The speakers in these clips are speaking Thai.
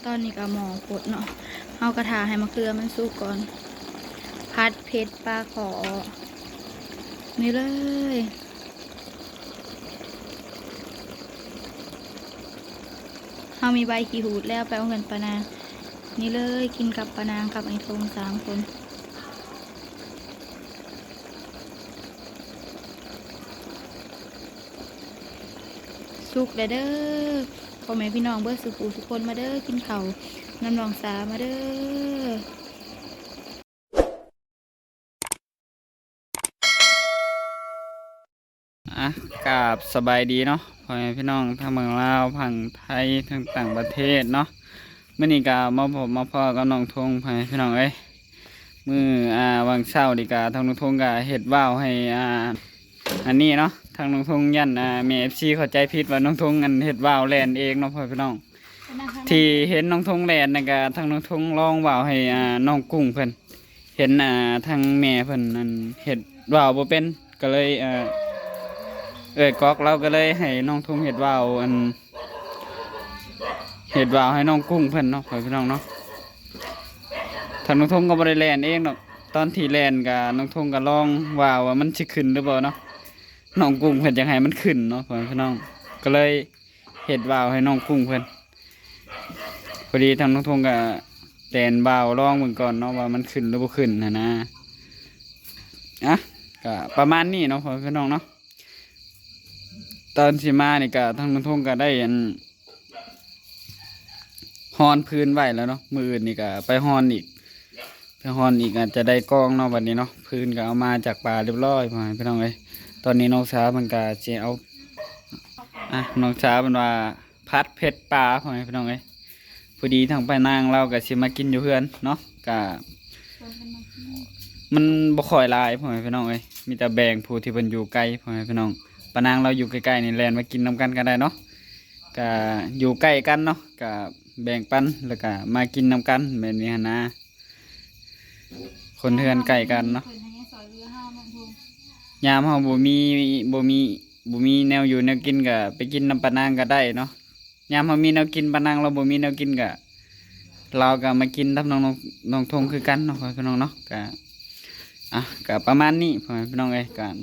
ตอนนี้ก็หมอปดเนาะเอากระถาให้มะเขือมันสุกก่อนพัดเผ็ดปลาขอนี่เลยเรามีใบขี้หูดแล้วไปเอาเงินปานางนี่เลยกินกับปานางกับไอ้ทง3 คนสุกเด้อพ่อแม่พี่น้องเบิร์สุขทุกคนมาเด้อกินข้าวน้ำนองสามาเด้อกับสบายดีเนาะพ่อแม่พี่น้องทั้งเมืองลาวฝั่งไทยทั้งต่างประเทศเนาะเมื่อนี้กามาพบมาพ่อกับน้องทงพ่อแม่พี่น้องมือวันเช้าดีกาทางน้องทงกาเห็ดว่าวให้อันนี้เนาะทางน้องทงยันเมฟซีเข้าใจผิดว่าน้องทงอันเห็ดว่าวแลนเองเนาะพ่อพี่น้องที่เห็นน้องทงแลนนะกาทางน้องทงลองว่าวให้น้องกุ้งเพิ่นเห็นทางแม่เพิ่นอันเห็ดว่าวบ่เป็นก็เลยก๊อกเราก็เลยให้น้องทุ่งเห็ดว่าวเห็ดว่าวให้น้องกุ้งเพิ่นเนาะพี่น้องเนาะทางน้องทุ่งก็บริแลนเองเนาะตอนที่แลนกับน้องทุ่งก็ลองว่าวว่ามันสิขึ้นหรือเปล่าเนาะน้องกุ้งเพิ่นอยากให้มันขึ้นเนาะพี่น้องก็เลยเห็ดว่าวให้น้องกุ้งเพิ่นพอดีทางน้องทุ่งก็แลนว่าวลองเหมือนก่อนเนาะว่ามันขึ้นหรือบ่ขึ้นนะก็ประมาณนี้เนาะพี่น้องเนาะตอนสิมานี่ก็ทางน้องทงก็ได้ฮอนพื้นไว้แล้วเนาะมืออื่นนี่ก็ไปฮอนอีกอาจจะได้กองเนาะวันนี้เนาะพื้นก็เอามาจากป่าเรียบร้อยมาพี่น้องตอนนี้น้องสาวมันก็จะเอาน้องสาวมันว่าพัดเผ็ดปลาพี่น้องพอดีทางไปนางเราก็สิมากินอยู่เพื่อนเนาะก็มันบ่ค่อยลายพี่น้องมีแต่แบ่งผู้ที่เพิ่นอยู่ไกลพี่น้องปานางเราอยู่ใกล้ๆนี่แลนมากินนำกันก็ได้เนาะก็อยู่ใกล้กันเนาะก็แบ่งปันแล้วก็มากินนำกันแบบนี้นะคนเฮือนใกล้กันเนาะยามเฮาบ่มีแนวอยู่แนวกินก็ไปกินนำปานางก็ได้เนาะยามเฮามีแนวกินปานางเราบ่มีแนวกินก็เราก็มากินทำน้องทงคือกันเนาะพี่น้องเนาะก็ประมาณนี้พี่น้องกัน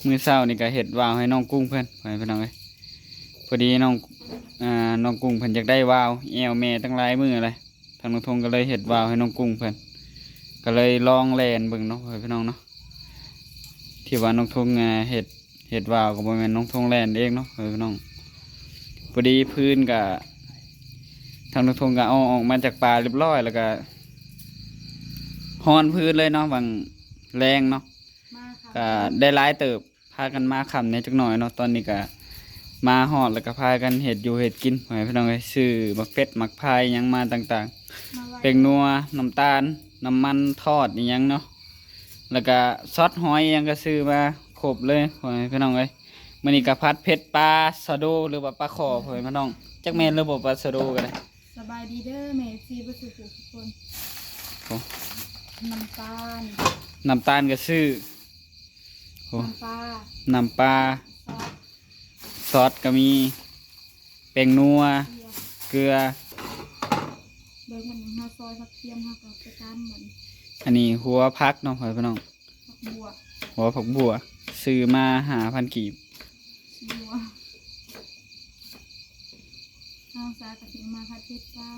มื้อเช้านี่ก็เห็ดว่าวให้น้องกุ้งเพื่อนพี่น้องพอดีน้องกุ้งเพื่อนอยากได้ว่าวแอวแม่ตั้งหลายมื้อเลยทางน้องทงก็เลยเห็ดว่าวให้น้องกุ้งเพื่อนก็เลยลองแลนเบิ่งเนาะพี่น้องเนาะที่ว่าน้องทงเห็ดว่าวก็บ่แม่นน้องทงแลนเองเนาะพี่น้องพอดีพื้นก็ทางน้องทงก็เอาออกมาจากป่าเรียบร้อยแล้วก็ฮอนพื้นเลยเนาะบางแรงเนาะก็ได้หลายเติบพากันมาคำในจักหน่อยเนาะตอนนี้ก็มาหอดแล้วก็พากันเห็ดอยู่เห็ดกินพี่น้องซื้อมักเป็ดมักพายยังมาต่างๆเป็นนัวน้ำตาลน้ำมันทอดอย่างเนาะแล้วก็ซอสหอยยังก็ซื้อมาครบเลยพี่น้องมันนี่ก็พัดเผ็ดปลาสะโดหรือว่าปลาขอพี่น้องจักแม่นหรือบ่ปลาสะโดกันเลยสบายดีเด้อแม่ซีประสุทุกคนน้ำตาลก็ซื้อน้ำปลาซอสก็มีแป้งนัวเกลือเบิ่งมันหาซอยผักเทียมค่ะกับการเหมือนอันนี้หัวพักเนาะพี่น้องหัวผักบัวซื้อมา5,000 กีบน้องสาวกับมาพัดเพชรจ้า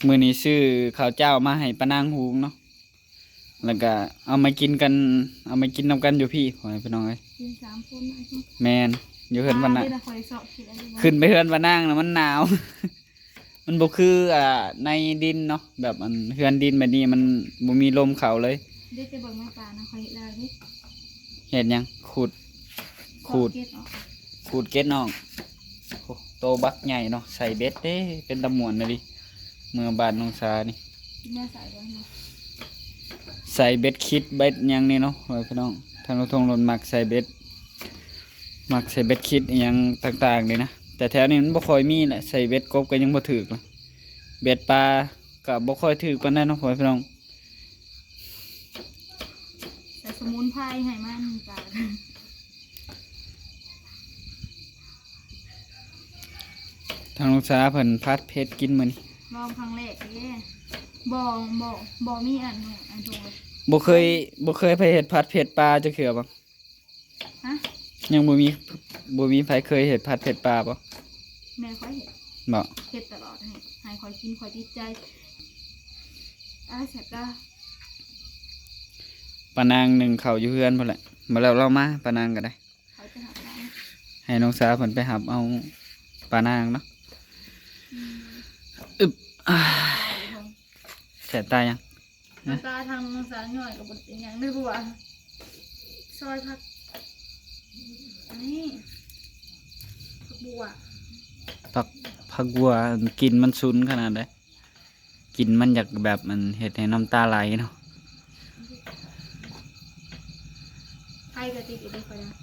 มื้อนี้ซื้อข้าวเจ้ามาให้ปานางหุงเนาะแล้วก็เอามากินนำกันอยู่พี่พี่น้องกิน3 คนแมนอยู่เฮือนวันน่ะขึ้นไปเฮือนวันนางนะมันหนาว มันบ่คือในดินเนาะแบบเฮือนดินแบบนี้มันบ่มีลมเข้าเลยได้ไปเบิ่งแม่ปลานะคอยเฮ็ดอะไรดิเฮ็ดหยังขูดเกล็ดน้องโตบักใหญ่เนาะใส่เบ็ดเด้เป็นตะม่วนเลยดิเมื่อบ้านน้องสานี่ใส่เบ็ดคิดเบ็ดยังนี่เนาะพี่น้องทางเราทงรถมักใส่เบ็ดคิดยังต่างๆเลยนะแต่แถวนี้มันบ่ค่อยมีแหละใส่เบ็ดกบก็ยังบ่ถึกเลยเบ็ดปลาก็บ่ค่อยถึกปานใดเนาะพี่น้องแต่สมุนไพรให้มันจ้ะ างน้องสาเพิ่นพัดเพชรกินมื้อนี้ ลองครั้งแรกเด้บ่มีอันถูกเลย บ่เคยไปเฮ็ดพัดเพชรปลาจักเทื่อบ่ ฮะ ยังบ่มีไผเคยเฮ็ดพัดเพชรปลาบ่ แม่ค่อยเห็น บ่ เฮ็ดตลอดให้ค่อยกินค่อยติดใจแซ่บตา ปานางหนึ่งเข้าวอยู่เฮือนพุ่นแหละมาแล้วเรามาปานางก็ได้ เขาจะหาได้ ให้น้องสาเพิ่นไปหับเอาปลานางเนาะอึบอ้ายแสบตายัง น้ำตาทางน้ำตาหน่อยกับบทเป็นอย่างได้บัวซอยผักอันนี้ผักบัว ผักบัวกินมันซุนขนาดใดกินมันอยากแบบมันเฮ็ดให้น้ำตาไหลเนาะ ไข่กระติกอีกได้ก่อนนะ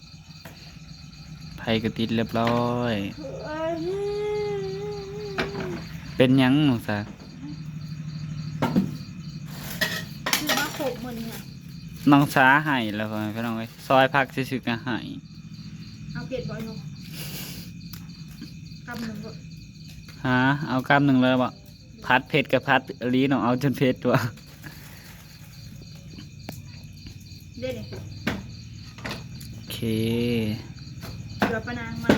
ไผก็ติดเรียบร้อย เป็นหยังน้องสา คือมาขบมือนี่ค่ะ น้องสาให้แล้วพ่อแม่พี่น้องเอ้ยซอยผักซื่อๆก็ให้ เอาเปลี่ยนบ่อยลงกำหนึ่งก็ หาเอากำหนึ่งเลยบ่พัดเผ็ดกับพัดอลีเนาะเอาจนเผ็ดตัว ได้เลย โอเค เกลือปะนางมัน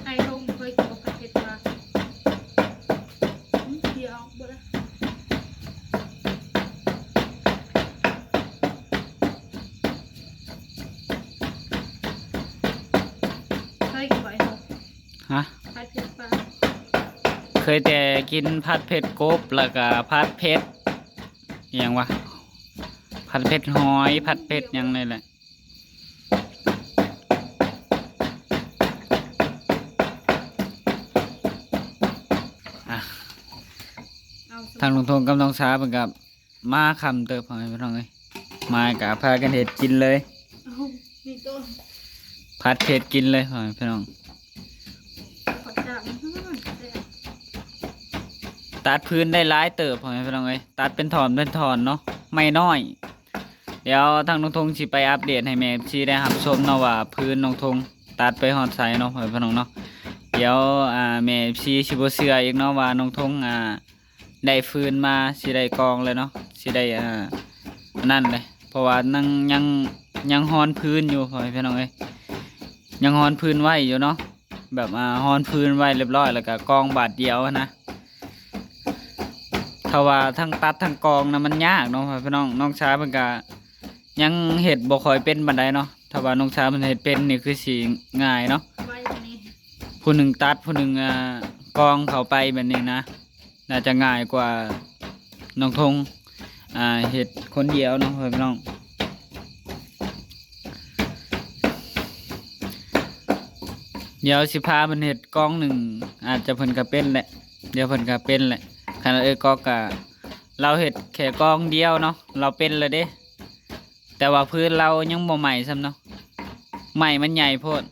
ไอ้ลงเคยกินกับผัดเผ็ดปลาเดี๋ยวเอาบ่ละเคยกินบ่อยลง ฮะ ผัดเผ็ดปลา เคยแต่กินผัดเผ็ดกบแล้วก็ผัดเผ็ดอหยังวะผัดเผ็ดหอยผัดเผ็ดหยังนี่แหละอ่ะ เอาส ทางลุงทงกำลังช้าเป็นกับมาคำเติบพอพี่น้องเอ้ยมากับพากันเห็ดกินเลย เอามีตัว ผัดเผ็ดกินเลยพอพี่น้อง ขอจับมันเด้อ ตัดพื้นได้หลายเติบพอพี่น้องเอ้ยตัดเป็นถอนเนาะไม่น้อย เดี๋ยวทางน้องทงสิไปอัปเดตให้แม่ชีได้รับชมเนาะว่าพื้นน้องทงตัดไปฮอดไสเนาะพี่น้องเนาะเดี๋ยวแม่ชีสิบ่เชื่ออีกเนาะว่าน้องทงได้ฟื้นมาสิได้กองเลยเนาะสิได้นั่นเลยเพราะว่านั่งยังฮอนพื้นอยู่พี่น้องเอ้ยยังฮอนพื้นไว้อยู่เนาะแบบฮอนพื้นไว้เรียบร้อยแล้วก็กองบาทเดียวนะถ้าว่าทั้งตัดทั้งกองนะมันยากเนาะพี่น้องช้าเพิ่นก็ยังเฮ็ดบ่ค่อยเป็นปานใดเนาะถ้าว่าน้องช้าเพิ่นเฮ็ดเป็นนี่คือสิง่ายเนาะ ไว้ตรงนี้ ผู้หนึ่งตัดผู้หนึ่งกองเข้าไปแบบนี้นะน่าจะง่ายกว่าน้องทงเฮ็ดคนเดียวเนาะพี่น้องเดี๋ยวสิพาเพิ่นเฮ็ดกองหนึ่งอาจจะเพิ่นก็เป็นแหละเดี๋ยวเพิ่นก็เป็นแหละคันก็เราเฮ็ดแค่กองเดียวเนาะเราเป็นเลยเด้แต่ว่าพื้นเรายังบ่ใหม่ซ้ำเนาะใหม่มันใหญ่โพด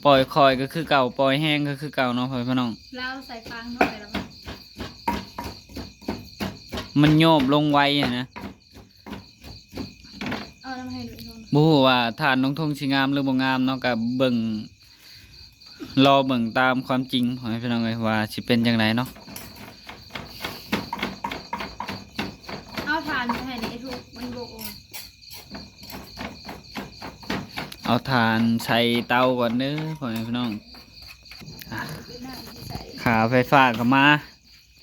ปล่อยคอยก็คือเก่าปล่อยแห้งก็คือเก่าเนาะพี่น้อง แล้วใส่ฟางหน่อยแล้ว มันโยบลงไวอะนะ เอาน้ำให้ดูอีกคน บ่ฮู้ว่าฐานน้องทงสิงามหรือบ่งามเนาะก็เบิ่งรอเบิ่งตามความจริงขอให้พี่น้องเอ้ยว่าสิเป็นจังไดเนาะ เอาทานให้ในทุกมันโบก เอาฐานใส่เตาก่อนเด้อขอให้พี่น้อง เป็นหน้าที่ใส่ ขาไฟฟ้าก็มา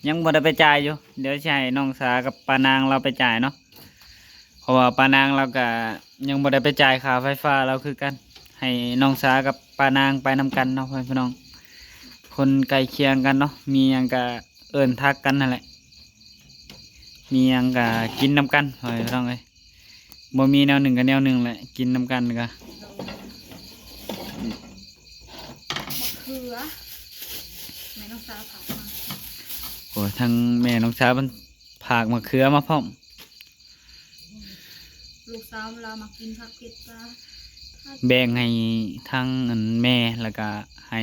ยังบ่ได้ไปจ่ายอยู่เดี๋ยวสิให้น้องสากับปานางเราไปจ่ายเนาะเพราะว่าปานางเราก็ยังบ่ได้ไปจ่ายค่าไฟฟ้าเราคือกัน ให้น้องสากับปานางไปนำกันเนาะพี่น้องคนใกล้เคียงกันเนาะมีหยังก็เอิ้นทักกันนั่นแหละมีหยังก็กินนำกันพี่น้องเอ้ยบ่มีแนวหนึ่งกับแนวหนึ่งแหละกินนำกันก็ มะเขือแม่น้องสาวผักมา โอ้ยทางแม่น้องสามันผากมะเขือมาพร้อม ลูกสาวเรามากินผักเผ็ดปลา แบ่งให้ทั้งอันแม่แล้วก็ให้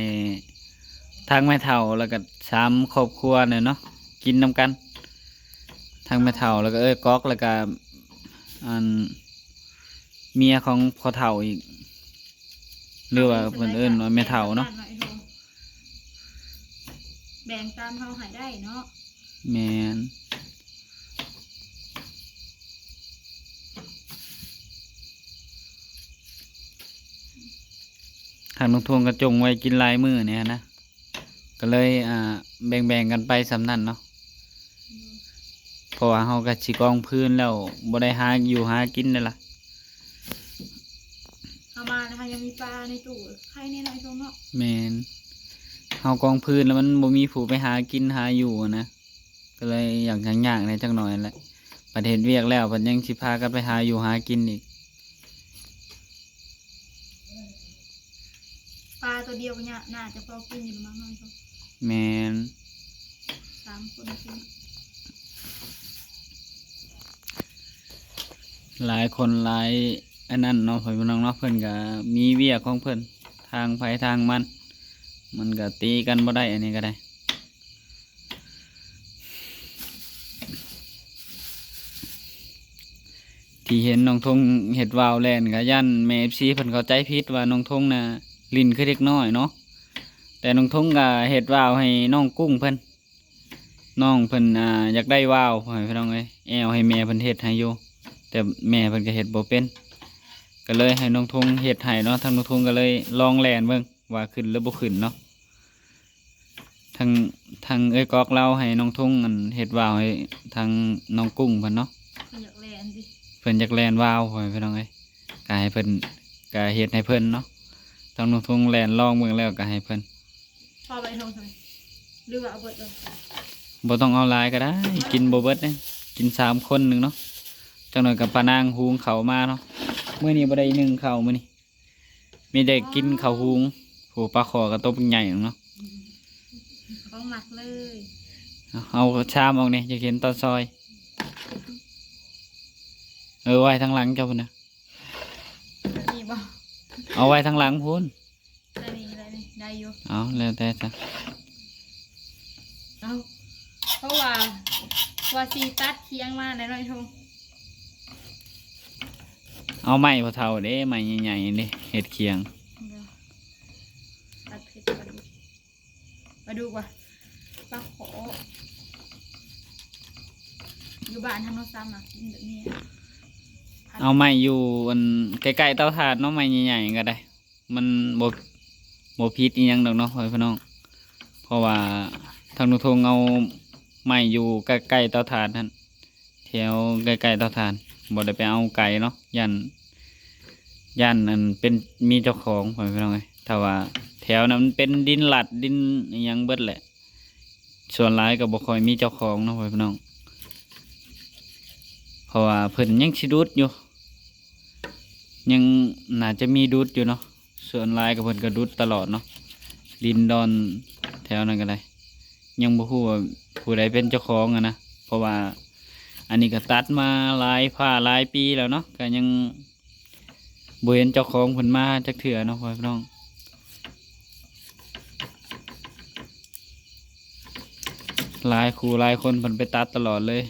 ทั้งแม่เฒ่าแล้วก็3ครอบครัวเนี่ยเนาะกินนำกันทั้งแม่เฒ่าแล้วก็ก๊อกแล้วก็อันเมียของพ่อเฒ่าอีกหรือว่าเพิ่นเอิ้นว่าแม่เฒ่าเนาะ แบ่งตามเฮาให้ได้เนาะ แม่นทางน้องทวงกระจงไว้กินหลายมื้อเนี่ยนะก็เลยแบ่งกันไปสำนั่นเนาะเพราะว่าเฮาก็สิกองพื้นแล้วบ่ได้หาอยู่หากินนั่นล่ะ เอามานะคะยังมีปลาในตู้ไข่ในตรงเนาะ แม่นเฮากองพื้นแล้วมันบ่มีผู้ไปหากินหาอยู่นะก็เลยอยากยากๆในจักหน่อยแหละประเทศเวียกแล้วเพิ่นยังสิพากันไปหาอยู่หากินอีก ปลาตัวเดียวเนี่ยน่าจะพอกินอยู่มั้งน้อยเขา แม่น 3 คนกิน หลายคนหลายอันนั้นเนาะพ่อพี่น้องเนาะเพิ่นก็มีเวียกของเพิ่นทางไผทางมันก็ตีกันบ่ได้อันนี้ก็ได้ที่เห็นน้องทงเฮ็ดวาวแล่นก็ยันแม่ FC เพิ่นเข้าใจผิดว่าน้องทงน่ะลิ้นคือเด็กน้อยเนาะแต่น้องทงก็เฮ็ดวาวให้น้องกุ้งเพิ่นน้องเพิ่นอยากได้วาวพ่อพี่น้องเอ้ยแอวให้แม่เพิ่นเฮ็ดให้อยู่แต่แม่เพิ่นก็เฮ็ดบ่เป็นก็เลยให้น้องทงเฮ็ดให้เนาะทางน้องทงก็เลยลองแล่นเบิ่งว่าขึ้นหรือบ่ขึ้นเนาะทางก๊อกเราให้น้องทงอันเฮ็ดวาวให้ทางน้องกุ้งเพิ่นเนาะ อยากแลนดิ เพิ่นอยากแล่นวาวพ่อพี่น้องเอ้ยก็ให้เพิ่นก็เฮ็ดให้เพิ่นเนาะทางน้องทงแล่นลองเบิ่งแล้วก็ให้เพิ่น พอไปทงใช่ไหมหรือว่าเอาเบิดเลย บ่ต้องเอาหลายก็ได้กินบ่เบิดเด้กิน3คนหนึงเนาะจังหน่อยกับปานางหุงข้าวมาเนาะมื้อนี้บ่ได้นึ่งข้าวมื้อนี้มีแต่กินข้าวหุงโหปลาขอก็ตัวเป็นใหญ่เนาะ ต้องหมักเลย เอาชามออกนี่จะเห็นตอนซอยไว้ทางหลังเจ้าพุ่นน่ะ นี่บ่ เอาไว้ทางหลังพุ่น ได้นี่ได้อยู่ เอาแล้วแต่จ้ะ เอาเพราะว่าซีตัดเคียงมาในน้อยทง เอาไม้พอเท่าเด้ไม้ใหญ่ๆเด้เฮ็ดเคียง ตัดเผ็ดมาดูว่าปลาขออยู่บ้านทางโน้นซ้ำอ่ะกินแบบนี้ เอาไม้อยู่อันใกล้ๆเตาถ่านเนาะไม้ใหญ่ๆก็ได้ มันบ่พิษอีหยังดอกเนาะพ่อพี่น้องเพราะว่าทางนุทงเอาไม้อยู่ใกล้ๆเตาถ่านนั่นแถวใกล้ๆเตาถ่านบ่ได้ไปเอาไก่เนาะยันอันเป็นมีเจ้าของพ่อพี่น้องเอ้ยถ้าว่าแถวนั้นมันเป็นดินหลัดดินอิหยังเบิดแหละส่วนหลายก็บ่ค่อยมีเจ้าของเนาะพ่อพี่น้องเพราะว่าเพิ่นยังสิดูดอยู่ยังน่าจะมีดูดอยู่เนาะส่วนหลายก็เพิ่นก็ดูดตลอดเนาะดินดอนแถวนั้นก็ได้ยังบ่ฮู้ว่าผู้ใดเป็นเจ้าของอะนะเพราะว่าอันนี้ก็ตัดมาหลายปีแล้วเนาะก็ยังบ่เห็นเจ้าของเพิ่นมาจักเทื่อเนาะพ่อพี่น้องหลายคู่หลายคนเพิ่นไปตัดตลอดเลย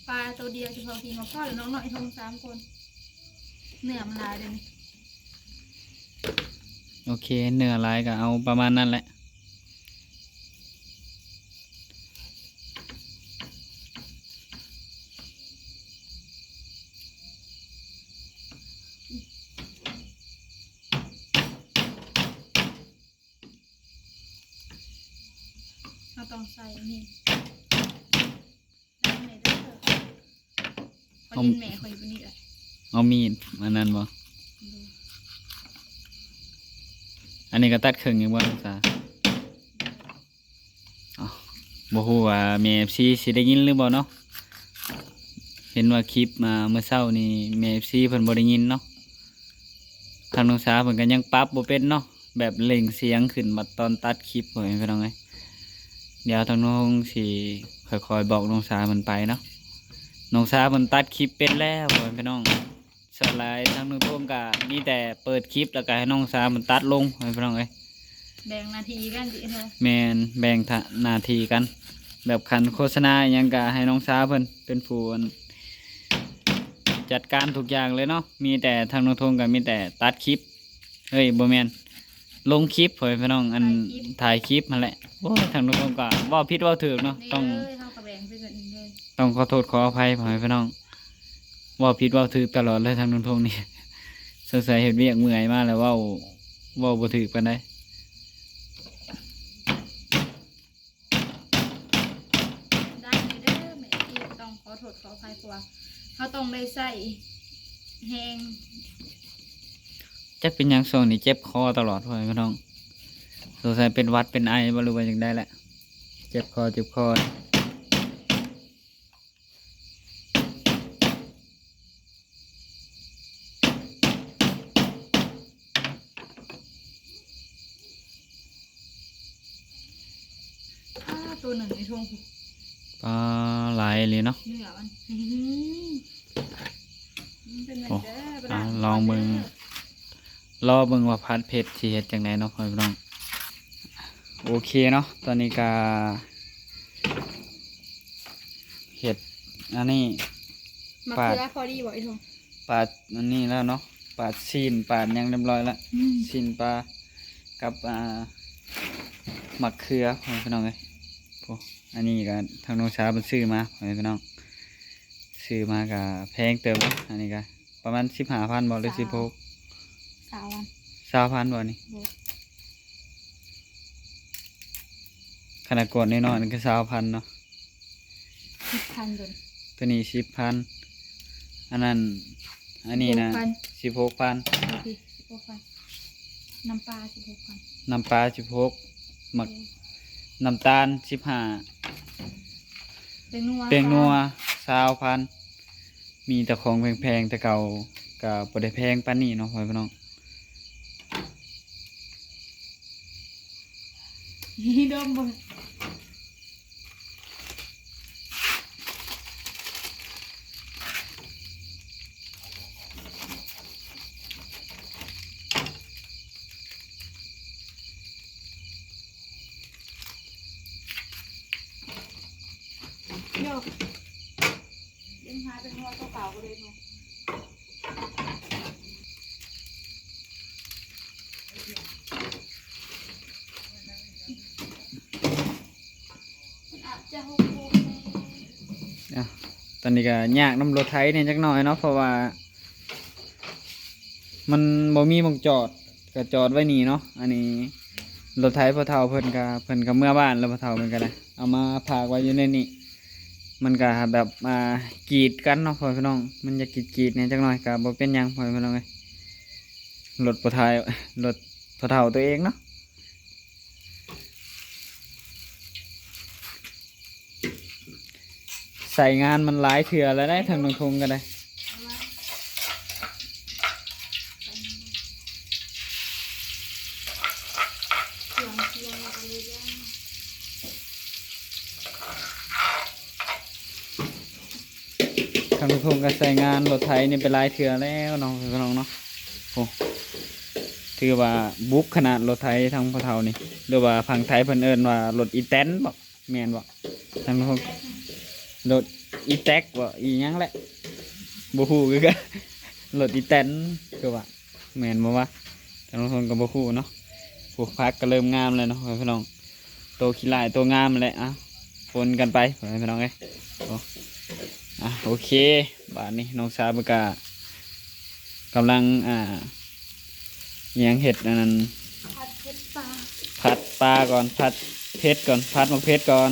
ปลาตัวเดียวจะพอกินกับพ่อหรือน้องน้อยทง3 คนเนื้อมันลายเลยนี่ โอเคเนื้อหลายก็เอาประมาณนั้นแหละเราต้องใส่นี่ได้ไหนได้เถอะพอยินแม่คอยอยู่บนนี้แหละ เอามีดอันนั้นบ่อันนี้ก็ตัดครึ่งอยู่บ่ลูกสาวอ้าวบ่ฮู้ว่าแม่ FC สิได้ยินหรือบ่เนาะเห็นว่าคลิปมาเมื่อเช้านี่แม่ FC เพิ่นบ่ได้ยินเนาะทางน้องสาวเพิ่นก็ยังปรับบ่เป็นเนาะแบบเร่งเสียงขึ้นมาตอนตัดคลิปพ่อแม่พี่น้องเอ้ยเดี๋ยวทางน้องสิค่อยๆบอกน้องสาวมันไปเนาะ น้องสาวมันตัดคลิปเป็นแล้วพ่อแม่พี่น้องสวนหลายทางน้องทงก็มีแต่เปิดคลิปแล้วก็ให้น้องสาวมันตัดลงพ่อแม่พี่น้องเอ้ย แบ่งนาทีกันสิเธอ แมนแบ่งหน้าที่กัน แบบคันโฆษณาอหยังก็ให้น้องสาวเพิ่นเป็นผู้จัดการทุกอย่างเลยเนาะมีแต่ทางน้องทงก็มีแต่ตัดคลิปเฮ้ยบ่แม่นลงคลิปพ่อแม่พี่น้องอันถ่ายคลิปมาแหละโอ้ยทางน้องทงก็เว้าผิดเว้าถูกเนาะ นี่ ต้อง เลยเขากระแบ่งไปกันเลย ต้องขอโทษขออภัยพ่อแม่พี่น้องเว้าผิดเว้าถูกตลอดเลยทางน้องทงนี่ สงสัยเฮ็ดเวียกเมื่อยมาแล้วเว้าบ่ถูกปานใด ได้เลยเด้อแม่ที่ต้องขอโทษขออภัยเพราะว่าเขาต้องได้ใส่แหง จักเป็นหยังช่วงนี้เจ็บคอตลอดพ่อแม่พี่น้องสงสัยเป็นหวัดเป็นไอบ่รู้ว่าจังได้แหละเจ็บคอ ตัวหนึ่งในทง ปลาไหลเลยเนาะ เนื้อมันมันเป็นไง โอ้ เด้อประ อ่ะ ดา ลองเบิ่งรอเบิ่งว่าพัดเผ็ดสิเฮ็ดจังไดเนาะพ่อพี่น้องโอเคเนาะตอนนี้ก็เฮ็ดอันนี้ มะ ปาด เขือพอดีบ่ไอ้ทง ปาดอันนี้แล้วเนาะปาดซีนปาดหยังเรียบร้อยแล้วซีนปลากับมะเขือพ่อพี่น้องเอ้ยโอ้อันนี้ก็ทางน้องสาวเพิ่นซื้อมาพ่อพี่น้องซื้อมาก็แพงเติมอันนี้ก็ประมาณ15,000บ่หรือ16 3 วัน 20,000บ่นี่ โบ ขนาดกดน้อยๆนั่นก็20,000เนาะ 10,000จน ตัวนี้10,000อันนั้นอันนี้นะ16,000 โอเค16,000น้ำปลา16,000 น้ำปลา16หมักน้ำตาล15 เป็นนัว 20,000มีแต่ของแพงๆแต่เก่าก็บ่ได้แพงปานนี้เนาะพ่อพี่น้อง ดมบ่โยกยังหาเป็นหัวเปล่าๆก็เลยเนาะมันอาจจะหกโมง อ่ะตอนนี้ก็ยากน้ำรถไถเนี่ยจักหน่อยเนาะเพราะว่า มันบ่มีหม้องจอดก็จอดไว้นี่เนาะอันนี้รถไถพ่อเฒ่าเพิ่นก็เมื่อบ้านแล้วพ่อเฒ่าเพิ่นก็ได้เอามาพากไว้อยู่ในนี้มันก็แบบกรีดกันเนาะพ่อพี่น้องมันจะกรีดเนี่ยจักหน่อยก็บ่เป็นหยังพ่อพี่น้องเอ้ยรถพ่อเฒ่ารถพ่อเฒ่าตัวเองเนาะใส่งานมันหลายเถื่อแล้วได้ทางตรงทงก็ได้ เสียงเสียงอะไรย่าง ทางทงก็ใส่งานรถไถนี่เป็นหลายเถื่อแล้วน้องพี่น้องเนาะโอ้ถือว่าบุกขนาดรถไถทางพ่อเฒ่านี่หรือว่าพังไทยเพิ่นเอิ้นว่ารถอีแตนบ่แม่นบ่ทางทงรถอีแท็กบ่อีหยังแหละบ่ฮู้คือกัน รถอีแตนคือว่าแม่นบ่วะทางทงก็บ่ฮู้เนาะปลูกผักก็เริ่มงามแล้วเนาะพี่น้องโตขี้ลายโตงามแหละอ่ะปนกันไปพี่น้องเอ้ยโอ้โอเคบาดนี้น้องสาวเพิ่นก็กำลังอิหยังเฮ็ดอันนั้น ผัดเผ็ดปลา ผัดปลาก่อนผัดเผ็ดก่อนผัดมะเผ็ดก่อน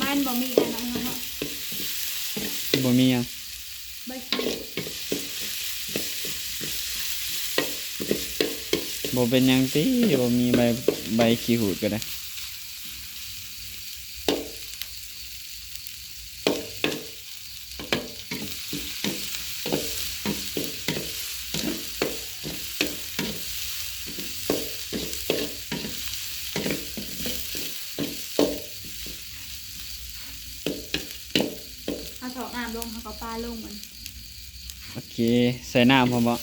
มันบ่มีอะไรเนาะ บ่มีหยัง ใบขี้ บ่เป็นหยังติบ่มีใบขี้หูดก็ได้ ำลงเขาก็ปลาลงมัน โอเคใส่น้ำพอบ่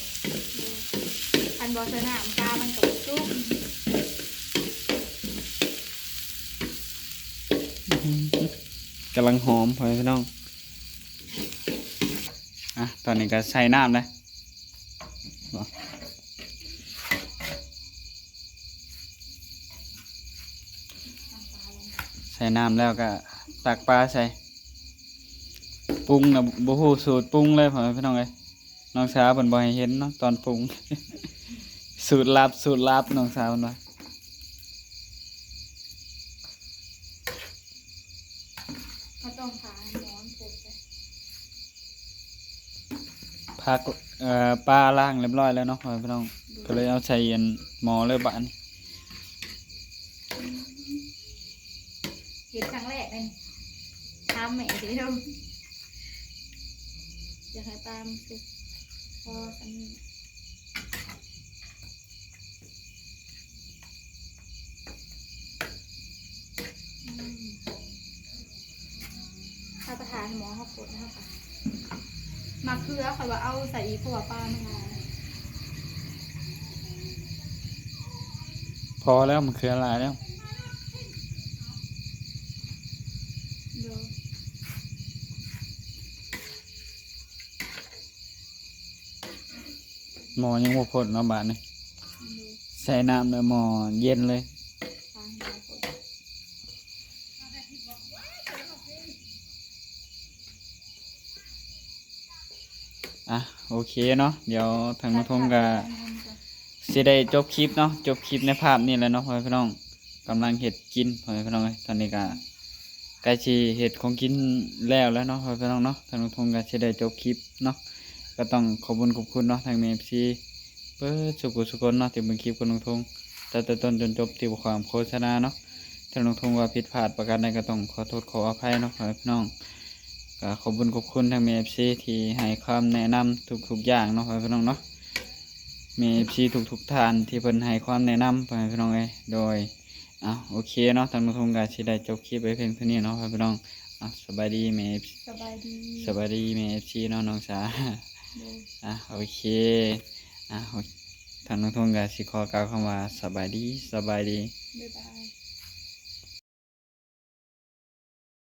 อันบอสนามปลามันกับซุป กำลังหอมพอพี่น้องอ่ะตอนนี้ก็ใส่น้ำเลยบ่ใส่น้ำแล้วก็ตักปลาใส่ปรุงนะบ่ฮู้สูตรปรุงเลยพอพี่น้องเอ้ยน้องสาวเพิ่นบ่ให้เห็นเนาะตอนปรุง สูตรลับน้องสาวเพิ่นว่า เขาต้องทานร้อนเสร็จเลย ผักปลาล้างเรียบร้อยแล้วเนาะพี่น้องก็เลยเอาใส่อันหม้อเลยบะนี่ เห็นครั้งแรกเลยทำแหม่สิลูกอยากให้ปลามันสุกพอสักนิดถ้าประทานหมอเขาปวดนะครับมาเคือเขาว่าเอาใส่อีกเพราะว่าปลาไม่งาน พอแล้วมันคืออะไรแล้ว เดี๋ยว หม้อยังบ่พดเนาะบาดนี่ ดู ใส่น้ำแล้วหม้อเย็นเลย ทางเราปวด อ่ะโอเคเนาะเดี๋ยวทางน้องทงก็สิได้จบคลิปเนาะจบคลิปในภาพนี่แหละเนาะพ่อพี่น้องกำลังเฮ็ดกินพ่อพี่น้องเอ้ยตอนนี้ก็ใกล้สิเฮ็ดของกินแล้วเนาะพ่อพี่น้องเนาะทางน้องทงก็สิได้จบคลิปเนาะก็ต้องขอบคุณเนาะทาง MC เปิดสุขคนเนาะที่เบิ่งคลิปของน้องทงแต่ต้นจนจบที่บ่ความโฆษณาเนาะทางน้องทงว่าผิดพลาดประการใดก็ต้องขอโทษขออภัยเนาะพ่อพี่น้อง ก็ขอบคุณทางเมฟซีที่ให้ความแนะนำทุกอย่างเนาะพี่น้องเนาะเมฟซีทุกท่านที่เพิ่นให้ความแนะนำไปพี่น้องเอ้ยโดยโอเคเนาะทางนุทงกาสิได้จบคลิปไว้เพียงเท่านี้เนาะพี่น้องสบายดีเมฟ สบายดี สบายดีเมฟซีเนาะน้องสา ดู โอเคทางนุทงกาสิขอกล่าวคำว่าสบายดี บ๊ายบาย